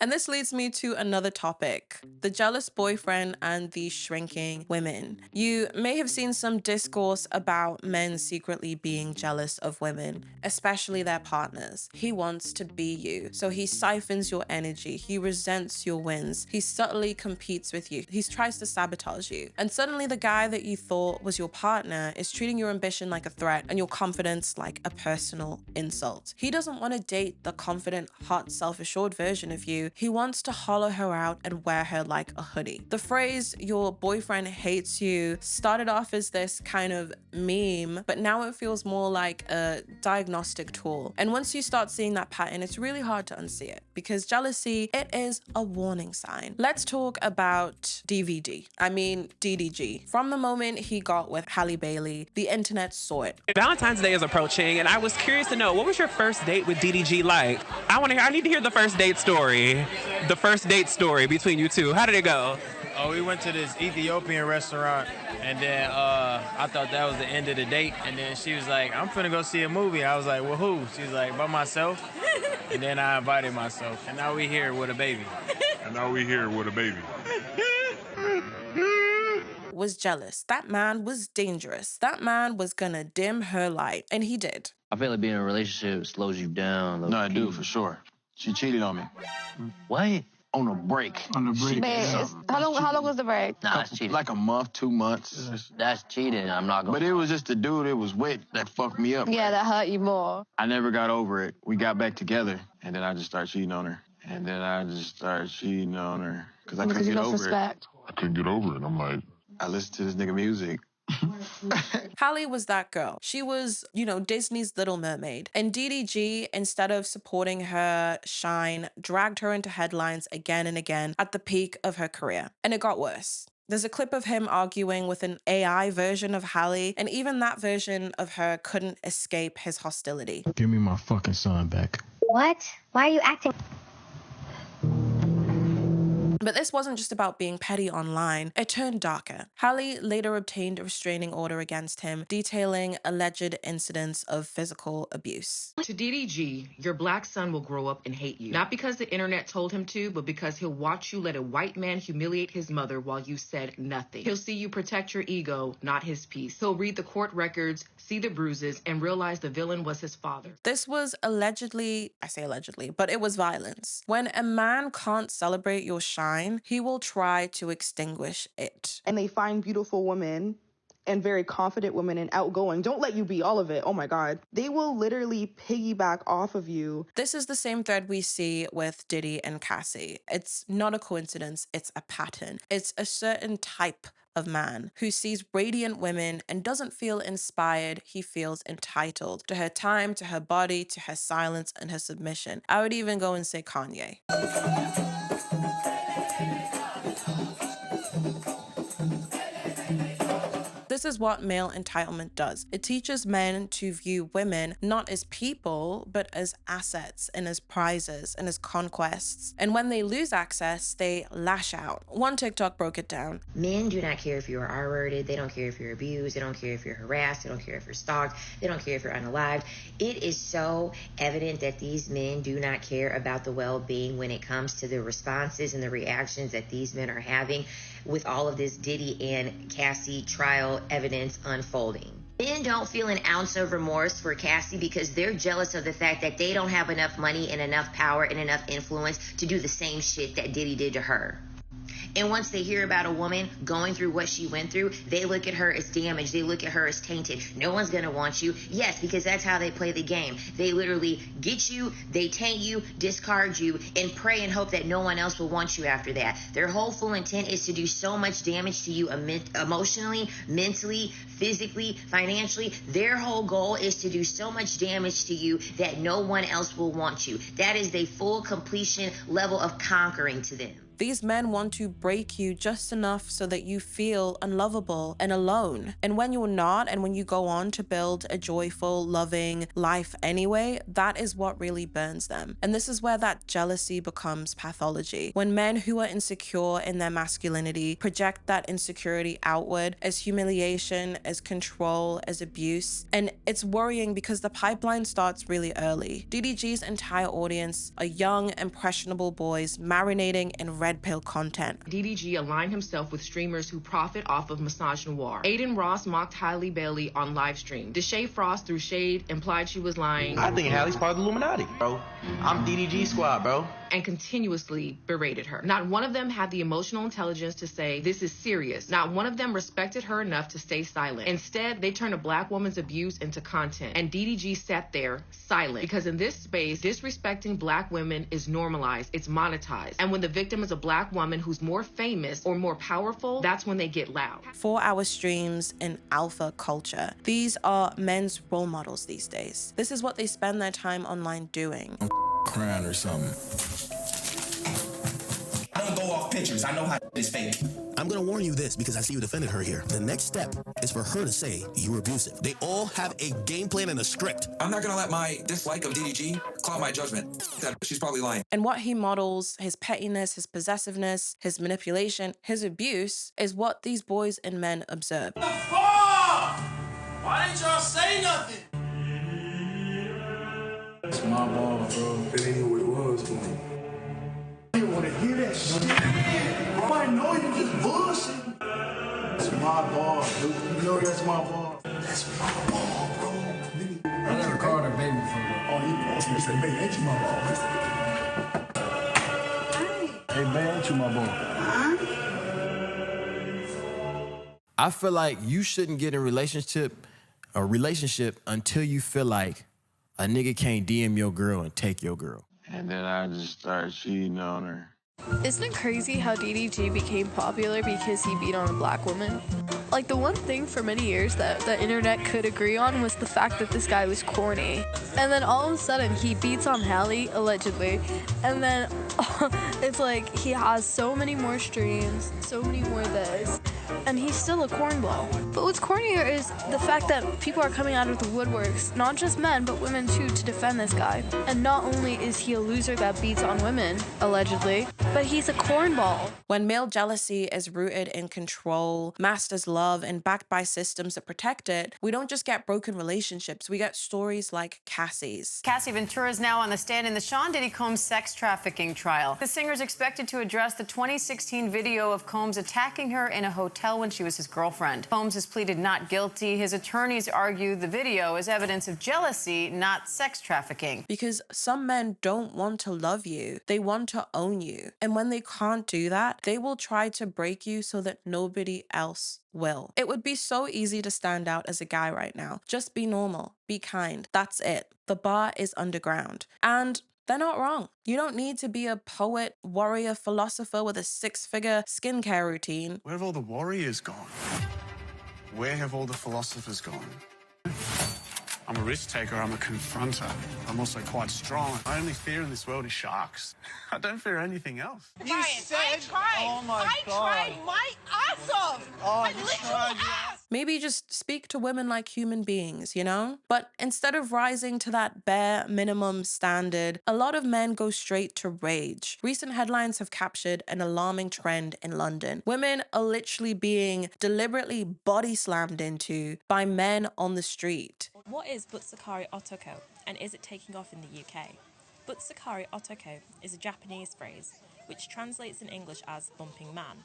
And this leads me to another topic, the jealous boyfriend and the shrinking women. You may have seen some discourse about men secretly being jealous of women, especially their partners. He wants to be you, so he siphons your energy, he resents your wins, he subtly competes with you, he tries to sabotage you. And suddenly the guy that you thought was your partner is treating your ambition like a threat and your confidence like a personal insult. He doesn't want to date the confident, hot, self-assured version of you. He wants to hollow her out and wear her like a hoodie. The phrase, "your boyfriend hates you," started off as this kind of meme, but now it feels more like a diagnostic tool. And once you start seeing that pattern, it's really hard to unsee it, because jealousy, it is a warning sign. Let's talk about DDG. From the moment he got with Halle Bailey, the internet saw it. Valentine's Day is approaching, and I was curious to know, what was your first date with DDG like? I need to hear the first date story. The first date story between you two. How did it go? Oh, we went to this Ethiopian restaurant, and then I thought that was the end of the date. And then she was like, "I'm finna go see a movie." I was like, "Well, who?" She was like, "By myself." And then I invited myself, and now we here with a baby. Was jealous. That man was dangerous. That man was gonna dim her light, and he did. I feel like being in a relationship slows you down. No, I do, for sure. She cheated on me. What? On a break. How long was the break? Nah, that's cheating. Like a month, 2 months. That's cheating. I'm not gonna. But it was just the dude it was with that fucked me up. Yeah, that hurt you more. I never got over it. We got back together, and then I just started cheating on her. Because I couldn't get over it. I couldn't get over it. I'm like, I listened to this nigga music. Halle was that girl. She was, Disney's Little Mermaid. And DDG, instead of supporting her shine, dragged her into headlines again and again at the peak of her career. And it got worse. There's a clip of him arguing with an AI version of Halle, and even that version of her couldn't escape his hostility. Give me my fucking son back. What? Why are you acting? But this wasn't just about being petty online. It turned darker. Hallie later obtained a restraining order against him, detailing alleged incidents of physical abuse. To DDG, your black son will grow up and hate you. Not because the internet told him to, but because he'll watch you let a white man humiliate his mother while you said nothing. He'll see you protect your ego, not his peace. He'll read the court records, see the bruises, and realize the villain was his father. This was allegedly, I say allegedly, but it was violence. When a man can't celebrate your shine, he will try to extinguish it. And they find beautiful women and very confident women and outgoing. Don't let you be all of it. Oh my God. They will literally piggyback off of you. This is the same thread we see with Diddy and Cassie. It's not a coincidence, it's a pattern. It's a certain type of man who sees radiant women and doesn't feel inspired, he feels entitled to her time, to her body, to her silence and her submission. I would even go and say Kanye. This is what male entitlement does. It teaches men to view women not as people, but as assets and as prizes and as conquests. And when they lose access, they lash out. One TikTok broke it down. Men do not care if you are R-worded. They don't care if you're abused. They don't care if you're harassed. They don't care if you're stalked. They don't care if you're unalived. It is so evident that these men do not care about the well-being when it comes to the responses and the reactions that these men are having with all of this Diddy and Cassie trial evidence unfolding. Men don't feel an ounce of remorse for Cassie because they're jealous of the fact that they don't have enough money and enough power and enough influence to do the same shit that Diddy did to her. And once they hear about a woman going through what she went through, they look at her as damaged. They look at her as tainted. No one's going to want you. Yes, because that's how they play the game. They literally get you, they taint you, discard you, and pray and hope that no one else will want you after that. Their whole full intent is to do so much damage to you emotionally, mentally, physically, financially. Their whole goal is to do so much damage to you that no one else will want you. That is the full completion level of conquering to them. These men want to break you just enough so that you feel unlovable and alone. And when you're not, and when you go on to build a joyful, loving life anyway, that is what really burns them. And this is where that jealousy becomes pathology. When men who are insecure in their masculinity project that insecurity outward as humiliation, as control, as abuse. And it's worrying because the pipeline starts really early. DDG's entire audience are young, impressionable boys marinating in red pill content. DDG aligned himself with streamers who profit off of misogyny. Aiden Ross mocked Halle Bailey on live stream. Deshae Frost threw shade, implied she was lying. I think Hallie's part of the Illuminati, bro. I'm DDG squad, bro. And continuously berated her. Not one of them had the emotional intelligence to say, this is serious. Not one of them respected her enough to stay silent. Instead, they turned a black woman's abuse into content. And DDG sat there silent. Because in this space, disrespecting black women is normalized. It's monetized. And when the victim is a black woman who's more famous or more powerful, that's when they get loud. 4-hour streams in alpha culture. These are men's role models these days. This is what they spend their time online doing. Crying or something. I don't go off pictures. I know how it's fake. I'm gonna warn you this because I see you defended her here. The next step is for her to say you were abusive. They all have a game plan and a script. I'm not gonna let my dislike of DDG cloud my judgment that she's probably lying. And what he models, his pettiness, his possessiveness, his manipulation, his abuse, is what these boys and men observe. What the fuck? Why didn't y'all say nothing? It's my ball, bro. It ain't what it was for me. I didn't want to hear that shit. Bro, I know you just bullshit. It's my ball, dude. You know that's my ball. That's my ball, bro. I never called her baby before. Oh, you supposed to say, baby, ain't you my ball? Hey, man, ain't you my ball? I feel like you shouldn't get in a relationship until you feel like a nigga can't DM your girl and take your girl. And then I just started cheating on her. Isn't it crazy how DDG became popular because he beat on a black woman? Like, the one thing for many years that the internet could agree on was the fact that this guy was corny. And then all of a sudden, he beats on Halle, allegedly. And then it's like he has so many more streams, so many more this. and he's still a cornball. But what's cornier is the fact that people are coming out of the woodworks, not just men, but women too, to defend this guy. And not only is he a loser that beats on women, allegedly, but he's a cornball. When male jealousy is rooted in control, masters love, and backed by systems that protect it, we don't just get broken relationships, we get stories like Cassie's. Cassie Ventura is now on the stand in the Sean Diddy Combs sex trafficking trial. The singer is expected to address the 2016 video of Combs attacking her in a hotel when she was his girlfriend. Combs has pleaded not guilty. His attorneys argue the video is evidence of jealousy, not sex trafficking. Because some men don't want to love you, they want to own you. And when they can't do that, they will try to break you so that nobody else will. It would be so easy to stand out as a guy right now. Just be normal, be kind. That's it. The bar is underground. And they're not wrong. You don't need to be a poet, warrior, philosopher with a 6-figure skincare routine. Where have all the warriors gone? Where have all the philosophers gone? I'm a risk taker, I'm a confronter. I'm also quite strong. My only fear in this world is sharks. I don't fear anything else. You said, I tried. Oh my I God. tried my ass off. Oh, my you literal tried, ass. Maybe just speak to women like human beings, you know? But instead of rising to that bare minimum standard, a lot of men go straight to rage. Recent headlines have captured an alarming trend in London. Women are literally being deliberately body slammed into by men on the street. What is Butsukari Otoko, and is it taking off in the UK? Butsukari Otoko is a Japanese phrase which translates in English as bumping man.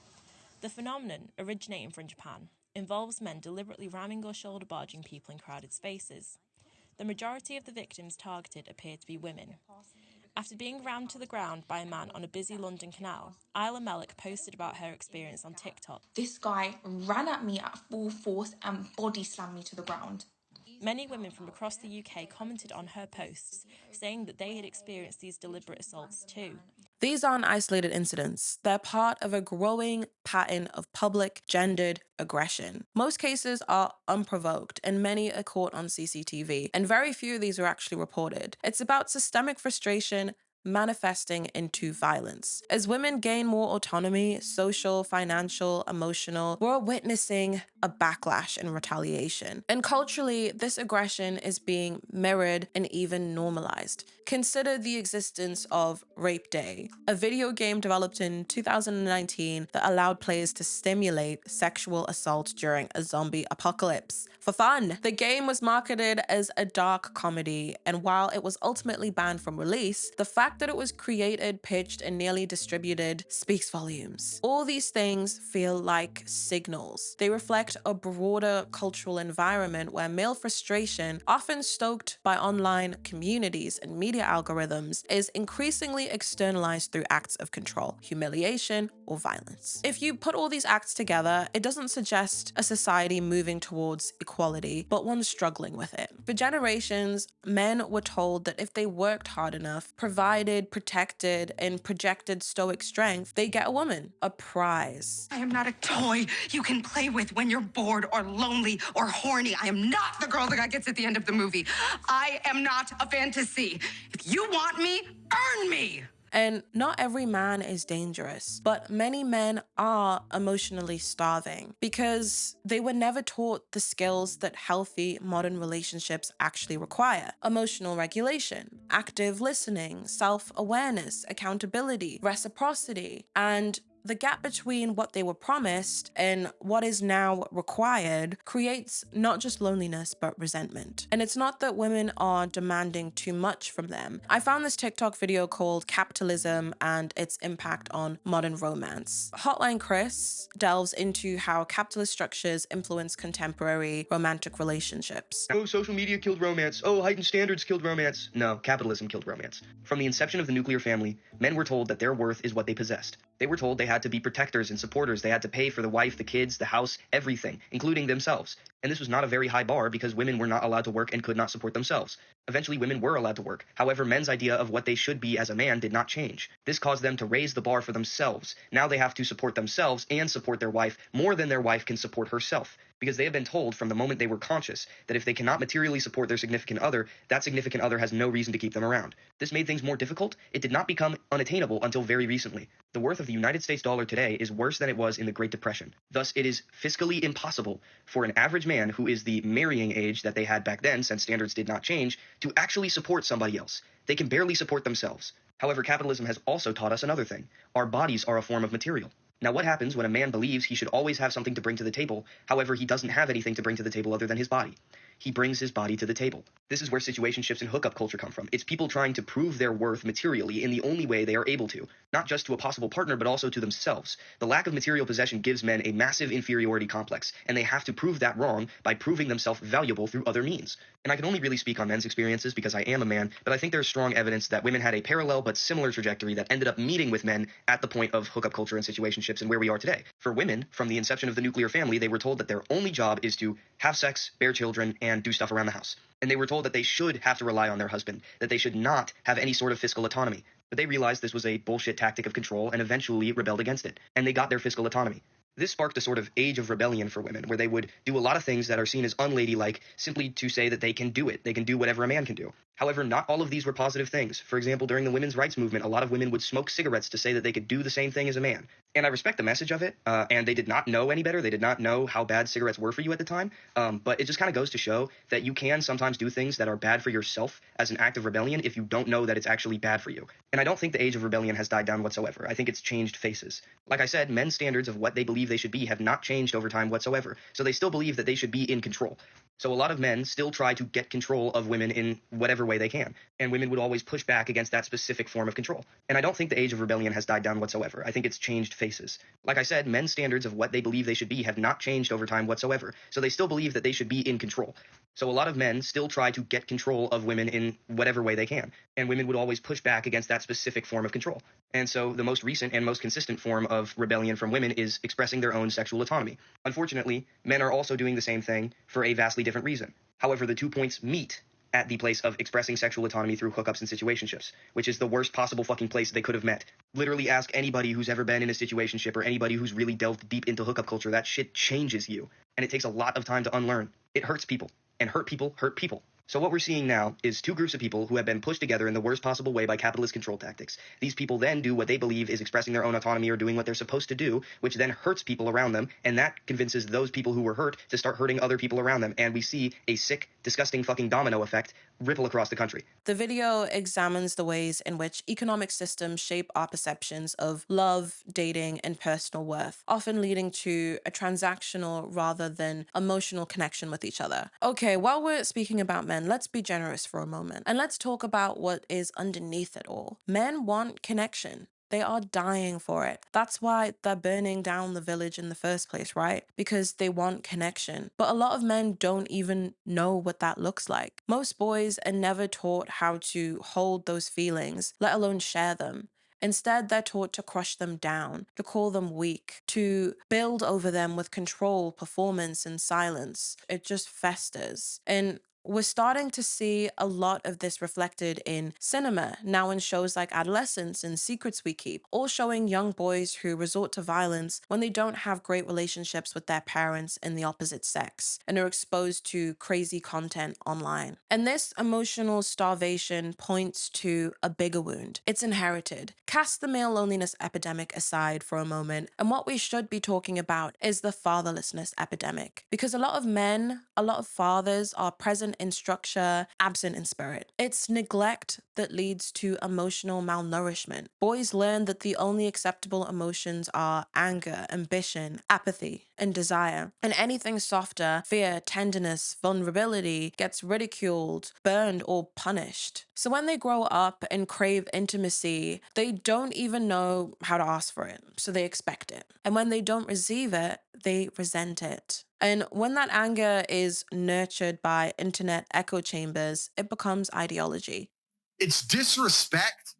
The phenomenon, originating from Japan, involves men deliberately ramming or shoulder barging people in crowded spaces. The majority of the victims targeted appear to be women. After being rammed to the ground by a man on a busy London canal, Isla Mellick posted about her experience on TikTok. This guy ran at me at full force and body slammed me to the ground. Many women from across the UK commented on her posts, saying that they had experienced these deliberate assaults too. These aren't isolated incidents. They're part of a growing pattern of public, gendered aggression. Most cases are unprovoked, and many are caught on CCTV, and very few of these are actually reported. It's about systemic frustration manifesting into violence. As women gain more autonomy, social, financial, emotional, we're witnessing a backlash and retaliation. And culturally, this aggression is being mirrored and even normalized. Consider the existence of Rape Day, a video game developed in 2019 that allowed players to simulate sexual assault during a zombie apocalypse for fun. The game was marketed as a dark comedy, and while it was ultimately banned from release, the fact that it was created, pitched, and nearly distributed speaks volumes. All these things feel like signals. They reflect a broader cultural environment where male frustration, often stoked by online communities and media algorithms, is increasingly externalized through acts of control, humiliation, or violence. If you put all these acts together, it doesn't suggest a society moving towards equality, but one struggling with it. For generations, men were told that if they worked hard enough, provided, protected, and projected stoic strength, they get a woman, a prize. I am not a toy you can play with when you're bored or lonely or horny. I am not the girl the guy gets at the end of the movie. I am not a fantasy. If you want me, earn me. And not every man is dangerous, but many men are emotionally starving because they were never taught the skills that healthy modern relationships actually require. Emotional regulation, active listening, self-awareness, accountability, reciprocity, and the gap between what they were promised and what is now required creates not just loneliness, but resentment. And it's not that women are demanding too much from them. I found this TikTok video called Capitalism and its Impact on Modern Romance. Hotline Chris delves into how capitalist structures influence contemporary romantic relationships. Oh, social media killed romance. Oh, heightened standards killed romance. No, capitalism killed romance. From the inception of the nuclear family, men were told that their worth is what they possessed. They were told they had to be protectors and supporters. They had to pay for the wife, the kids, the house, everything, including themselves. And this was not a very high bar because women were not allowed to work and could not support themselves. Eventually, women were allowed to work. However, men's idea of what they should be as a man did not change. This caused them to raise the bar for themselves. Now they have to support themselves and support their wife more than their wife can support herself. Because they have been told from the moment they were conscious that if they cannot materially support their significant other, that significant other has no reason to keep them around. This made things more difficult. It did not become unattainable until very recently. The worth of the United States dollar today is worse than it was in the Great Depression. Thus, it is fiscally impossible for an average man who is the marrying age that they had back then, since standards did not change, to actually support somebody else. They can barely support themselves. However, capitalism has also taught us another thing. Our bodies are a form of material. Now, what happens when a man believes he should always have something to bring to the table, however, he doesn't have anything to bring to the table other than his body? He brings his body to the table. This is where situationships and hookup culture come from. It's people trying to prove their worth materially in the only way they are able to, not just to a possible partner, but also to themselves. The lack of material possession gives men a massive inferiority complex, and they have to prove that wrong by proving themselves valuable through other means. And I can only really speak on men's experiences because I am a man, but I think there's strong evidence that women had a parallel but similar trajectory that ended up meeting with men at the point of hookup culture and situationships and where we are today. For women, from the inception of the nuclear family, they were told that their only job is to have sex, bear children, and do stuff around the house. And they were told that they should have to rely on their husband, that they should not have any sort of fiscal autonomy. But they realized this was a bullshit tactic of control and eventually rebelled against it. And they got their fiscal autonomy. This sparked a sort of age of rebellion for women, where they would do a lot of things that are seen as unladylike simply to say that they can do it. They can do whatever a man can do. However, not all of these were positive things. For example, during the women's rights movement, a lot of women would smoke cigarettes to say that they could do the same thing as a man. And I respect the message of it, and they did not know any better. They did not know how bad cigarettes were for you at the time, but it just kind of goes to show that you can sometimes do things that are bad for yourself as an act of rebellion if you don't know that it's actually bad for you. And I don't think the age of rebellion has died down whatsoever. I think it's changed faces. Like I said, men's standards of what they believe they should be have not changed over time whatsoever, so they still believe that they should be in control. So a lot of men still try to get control of women in whatever way they can, and women would always push back against that specific form of control. And I don't think the age of rebellion has died down whatsoever. I think it's changed faces. Like I said, men's standards of what they believe they should be have not changed over time whatsoever, so they still believe that they should be in control. So a lot of men still try to get control of women in whatever way they can, and women would always push back against that specific form of control. And so the most recent and most consistent form of rebellion from women is expressing their own sexual autonomy. Unfortunately, men are also doing the same thing for a vastly different reason. However, the 2 points meet at the place of expressing sexual autonomy through hookups and situationships, which is the worst possible fucking place they could have met. Literally ask anybody who's ever been in a situationship or anybody who's really delved deep into hookup culture. That shit changes you, and it takes a lot of time to unlearn. It hurts people, and hurt people hurt people. So what we're seeing now is two groups of people who have been pushed together in the worst possible way by capitalist control tactics. These people then do what they believe is expressing their own autonomy or doing what they're supposed to do, which then hurts people around them, and that convinces those people who were hurt to start hurting other people around them, and we see a sick, disgusting fucking domino effect ripple across the country. The video examines the ways in which economic systems shape our perceptions of love, dating, and personal worth, often leading to a transactional rather than emotional connection with each other. Okay, while we're speaking about men, let's be generous for a moment, and let's talk about what is underneath it all. Men want connection. They are dying for it. That's why they're burning down the village in the first place, right? Because they want connection. But a lot of men don't even know what that looks like. Most boys are never taught how to hold those feelings, let alone share them. Instead, they're taught to crush them down, to call them weak, to build over them with control, performance, and silence. It just festers. And we're starting to see a lot of this reflected in cinema, now in shows like Adolescence and Secrets We Keep, all showing young boys who resort to violence when they don't have great relationships with their parents in the opposite sex and are exposed to crazy content online. And this emotional starvation points to a bigger wound. It's inherited. Cast the male loneliness epidemic aside for a moment, and what we should be talking about is the fatherlessness epidemic. Because a lot of men, a lot of fathers are present in structure, absent in spirit. It's neglect that leads to emotional malnourishment. Boys learn that the only acceptable emotions are anger, ambition, apathy, and desire. And anything softer, fear, tenderness, vulnerability, gets ridiculed, burned, or punished. So when they grow up and crave intimacy, they don't even know how to ask for it, so they expect it. And when they don't receive it, they resent it. And when that anger is nurtured by internet echo chambers, it becomes ideology. It's disrespect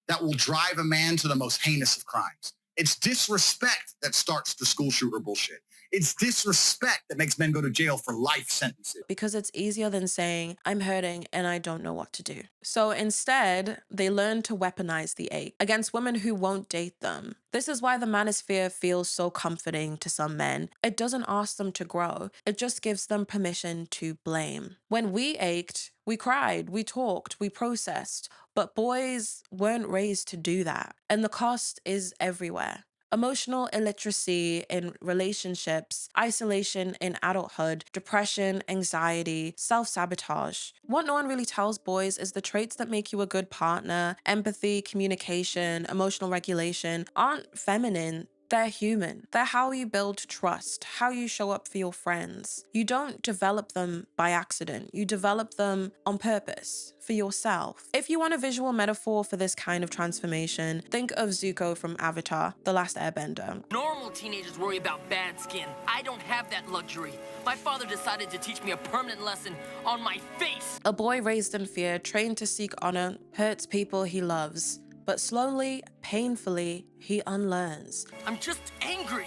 that will drive a man to the most heinous of crimes. It's disrespect that starts the school shooter bullshit. It's disrespect that makes men go to jail for life sentences. Because it's easier than saying, I'm hurting and I don't know what to do. So instead, they learn to weaponize the ache against women who won't date them. This is why the manosphere feels so comforting to some men. It doesn't ask them to grow. It just gives them permission to blame. When we ached, we cried, we talked, we processed, but boys weren't raised to do that. And the cost is everywhere. Emotional illiteracy in relationships, isolation in adulthood, depression, anxiety, self-sabotage. What no one really tells boys is the traits that make you a good partner, empathy, communication, emotional regulation, aren't feminine. They're human. They're how you build trust, how you show up for your friends. You don't develop them by accident. You develop them on purpose, for yourself. If you want a visual metaphor for this kind of transformation, think of Zuko from Avatar, The Last Airbender. Normal teenagers worry about bad skin. I don't have that luxury. My father decided to teach me a permanent lesson on my face. A boy raised in fear, trained to seek honor, hurts people he loves. But slowly, painfully, he unlearns. I'm just angry.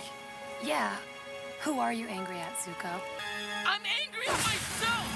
Yeah. Who are you angry at, Zuko? I'm angry at myself!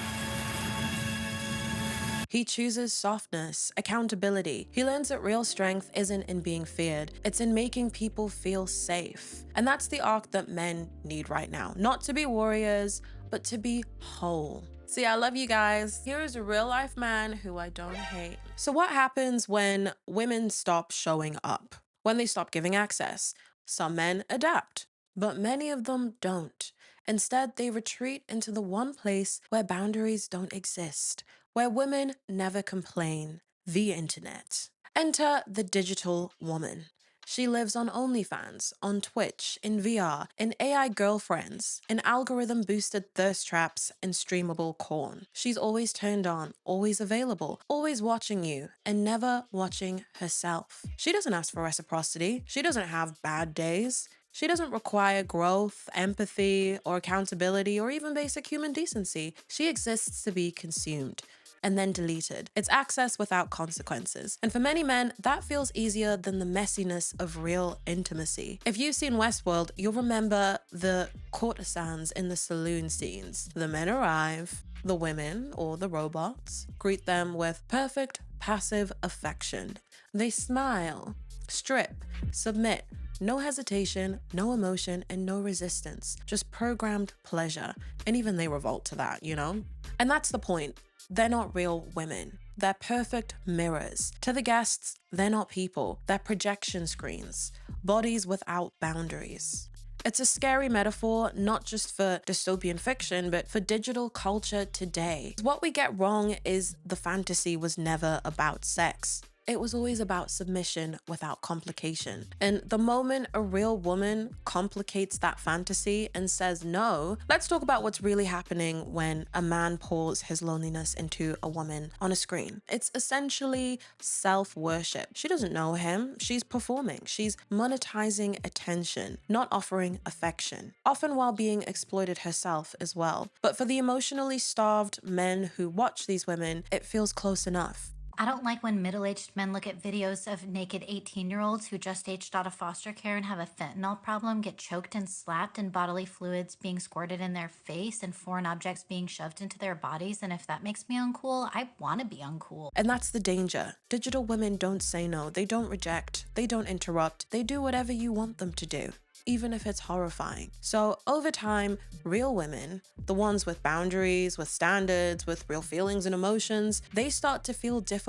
He chooses softness, accountability. He learns that real strength isn't in being feared, it's in making people feel safe. And that's the arc that men need right now. Not to be warriors, but to be whole. See, I love you guys. Here is a real life man who I don't hate. So what happens when women stop showing up? When they stop giving access? Some men adapt, but many of them don't. Instead, they retreat into the one place where boundaries don't exist, where women never complain, the internet. Enter the digital woman. She lives on OnlyFans, on Twitch, in VR, in AI girlfriends, in algorithm-boosted thirst traps, and streamable corn. She's always turned on, always available, always watching you, and never watching herself. She doesn't ask for reciprocity. She doesn't have bad days. She doesn't require growth, empathy, or accountability, or even basic human decency. She exists to be consumed and then deleted. It's access without consequences. And for many men, that feels easier than the messiness of real intimacy. If you've seen Westworld, you'll remember the courtesans in the saloon scenes. The men arrive, the women, or the robots, greet them with perfect passive affection. They smile, strip, submit, no hesitation, no emotion, and no resistance, just programmed pleasure. And even they revolt to that, you know? And that's the point. They're not real women. They're perfect mirrors. To the guests, they're not people. They're projection screens, bodies without boundaries. It's a scary metaphor, not just for dystopian fiction, but for digital culture today. What we get wrong is the fantasy was never about sex. It was always about submission without complication. And the moment a real woman complicates that fantasy and says no, let's talk about what's really happening when a man pours his loneliness into a woman on a screen. It's essentially self-worship. She doesn't know him. She's performing. She's monetizing attention, not offering affection, often while being exploited herself as well. But for the emotionally starved men who watch these women, it feels close enough. I don't like when middle-aged men look at videos of naked 18-year-olds who just aged out of foster care and have a fentanyl problem, get choked and slapped, and bodily fluids being squirted in their face and foreign objects being shoved into their bodies. And if that makes me uncool, I want to be uncool. And that's the danger. Digital women don't say no. They don't reject. They don't interrupt. They do whatever you want them to do, even if it's horrifying. So over time, real women, the ones with boundaries, with standards, with real feelings and emotions, they start to feel difficult.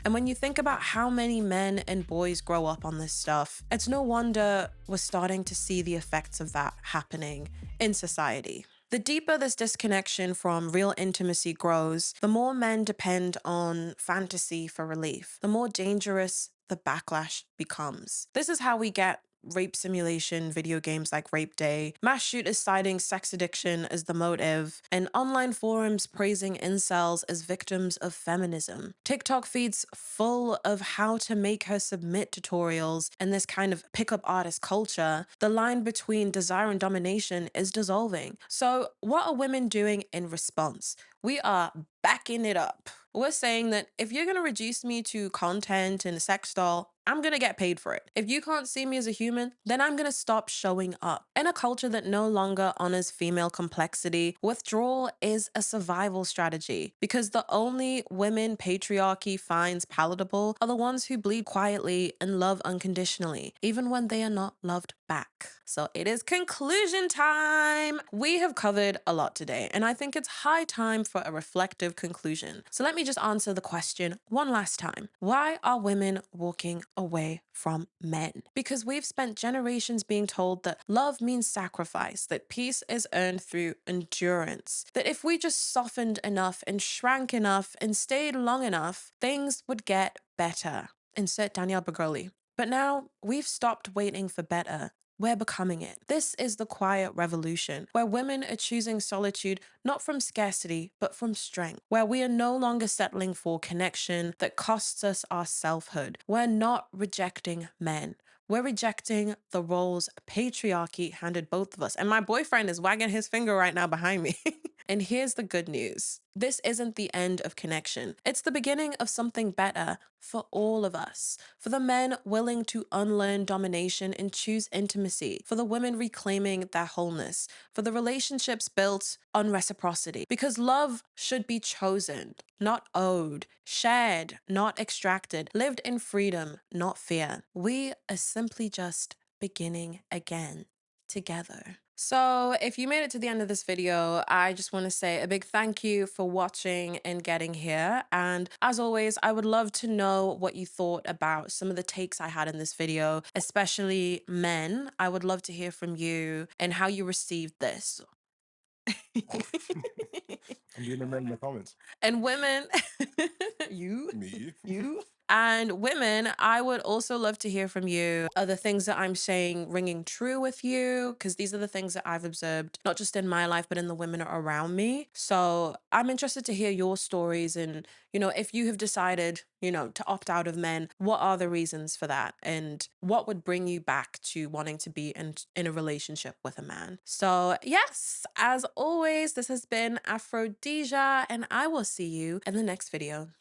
And when you think about how many men and boys grow up on this stuff, it's no wonder we're starting to see the effects of that happening in society. The deeper this disconnection from real intimacy grows, the more men depend on fantasy for relief, the more dangerous the backlash becomes. This is how we get rape simulation video games like Rape Day, mass shooters citing sex addiction as the motive, and online forums praising incels as victims of feminism. TikTok feeds full of how to make her submit tutorials and this kind of pickup artist culture. The line between desire and domination is dissolving. So what are women doing in response? We are backing it up. We're saying that if you're going to reduce me to content and a sex doll, I'm gonna get paid for it. If you can't see me as a human, then I'm gonna stop showing up. In a culture that no longer honors female complexity, withdrawal is a survival strategy because the only women patriarchy finds palatable are the ones who bleed quietly and love unconditionally, even when they are not loved back. So it is conclusion time. We have covered a lot today, and I think it's high time for a reflective conclusion. So let me just answer the question one last time. Why are women walking away from men? Because we've spent generations being told that love means sacrifice, that peace is earned through endurance, that if we just softened enough and shrank enough and stayed long enough, things would get better. Insert Danielle Bergoli. But now we've stopped waiting for better. We're becoming it. This is the quiet revolution, where women are choosing solitude not from scarcity, but from strength, where we are no longer settling for connection that costs us our selfhood. We're not rejecting men. We're rejecting the roles patriarchy handed both of us. And my boyfriend is wagging his finger right now behind me. And here's the good news. This isn't the end of connection. It's the beginning of something better for all of us. For the men willing to unlearn domination and choose intimacy. For the women reclaiming their wholeness. For the relationships built on reciprocity. Because love should be chosen, not owed. Shared, not extracted. Lived in freedom, not fear. We are simply just beginning again together. So if you made it to the end of this video, I just want to say a big thank you for watching and getting here. And as always, I would love to know what you thought about some of the takes I had in this video, especially men. I would love to hear from you and how you received this. I'm doing them in the comments. And women, Me. you. And women, I would also love to hear from you. Are the things that I'm saying ringing true with you? Because these are the things that I've observed, not just in my life, but in the women around me. So I'm interested to hear your stories. And, you know, if you have decided, you know, to opt out of men, what are the reasons for that? And what would bring you back to wanting to be in a relationship with a man? So yes, as always, this has been Aphrodisia, and I will see you in the next video.